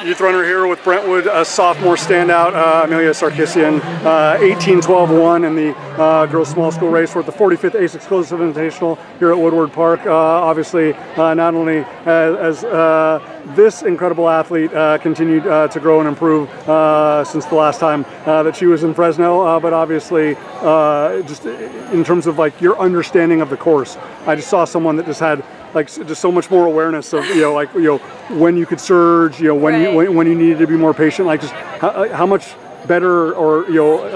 Youth runner here with Brentwood, a sophomore standout, Amelia Sarkisian, 18-12-1 in the girls small school race for the 45th ASICS Clovis Invitational here at Woodward Park. Obviously, not only as this incredible athlete continued to grow and improve since the last time that she was in Fresno, but obviously just in terms of like your understanding of the course. I just saw someone that just had just so much more awareness of when you could surge, when you needed to be more patient, just how much better or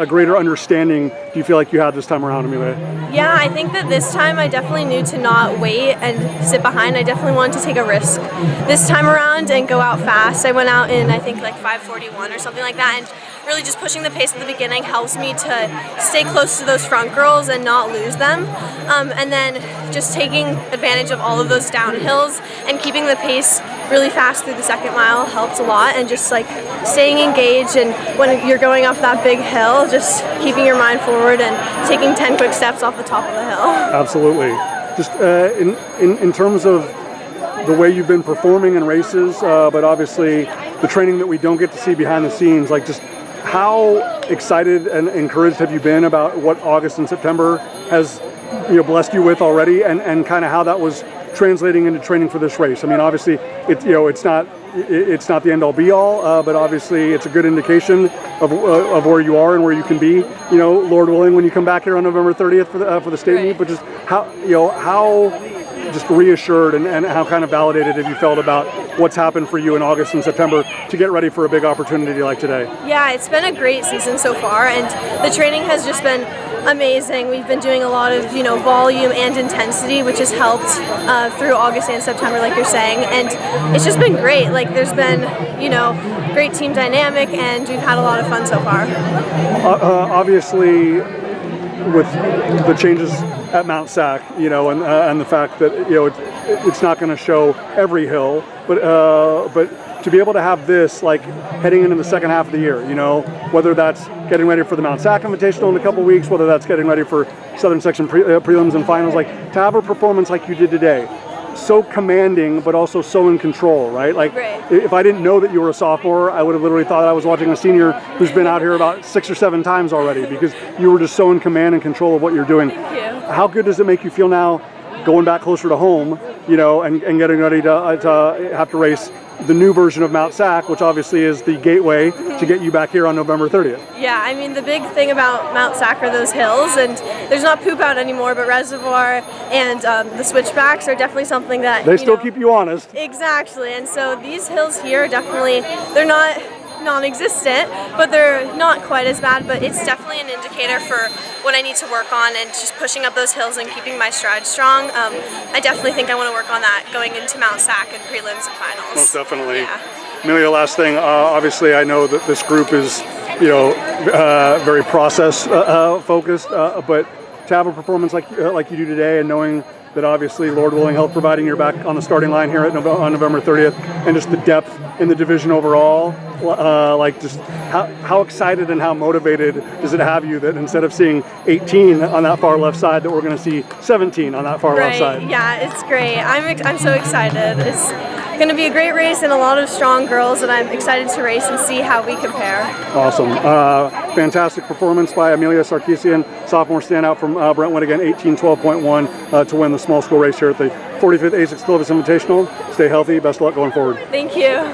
a greater understanding do you feel like you had this time around, Amelia? Yeah, I think that this time I definitely knew to not wait and sit behind. I definitely wanted to take a risk this time around and go out fast. I went out in I think like 5:41 or something like that, and really just pushing the pace at the beginning helps me to stay close to those front girls and not lose them. And then just taking advantage of all of those downhills and keeping the pace really fast through the second mile helped a lot, and just like staying engaged, and when you're going off that big hill, just keeping your mind forward and taking 10 quick steps off the top of the hill. Absolutely. Just in terms of the way you've been performing in races, but obviously the training that we don't get to see behind the scenes, just how excited and encouraged have you been about what August and September has blessed you with already, and kind of how that was translating into training for this race? I mean, obviously it's not the end all be all, but obviously it's a good indication of where you are and where you can be, Lord willing, when you come back here on November 30th for the state meet. But just how just reassured and how kind of validated have you felt about what's happened for you in August and September to get ready for a big opportunity like today? Yeah, it's been a great season so far, and the training has just been amazing. We've been doing a lot of volume and intensity, which has helped through August and September, like you're saying, and it's just been great. There's been great team dynamic, and we've had a lot of fun so far. Obviously, with the changes at Mount Sac, and the fact that it's not going to show every hill, but to be able to have this heading into the second half of the year, whether that's getting ready for the Mount Sac Invitational in a couple weeks, whether that's getting ready for Southern Section prelims and finals, to have a performance like you did today, so commanding but also so in control, right? If I didn't know that you were a sophomore, I would have literally thought I was watching a senior who's been out here about 6 or 7 times already, because you were just so in command and control of what you're doing. Thank you. How good does it make you feel now going back closer to home, and getting ready to have to race the new version of Mount Sac, which obviously is the gateway to get you back here on November 30th? Yeah, I mean, the big thing about Mount Sac are those hills, and there's not poop out anymore, but reservoir and the switchbacks are definitely something that they still keep you honest. Exactly, and so these hills here definitely, they're not non-existent, but they're not quite as bad, but it's definitely an indicator for what I need to work on, and just pushing up those hills and keeping my stride strong. I definitely think I want to work on that going into Mount Sac and prelims and finals. Most definitely. Yeah. Amelia, last thing, obviously I know that this group is very process focused, but to have a performance like you do today, and knowing that obviously, Lord willing, health providing, you're back on the starting line here on November 30th, and just the depth in the division overall, just how excited and how motivated does it have you that instead of seeing 18 on that far left side, that we're going to see 17 on that far left side? Yeah, it's great. I'm so excited. It's going to be a great race and a lot of strong girls, and I'm excited to race and see how we compare. Awesome. Fantastic performance by Amelia Sarkisian, sophomore standout from Brentwood, again, 18-12.1 to win the small school race here at the 45th ASICS Clovis Invitational. Stay healthy. Best of luck going forward. Thank you.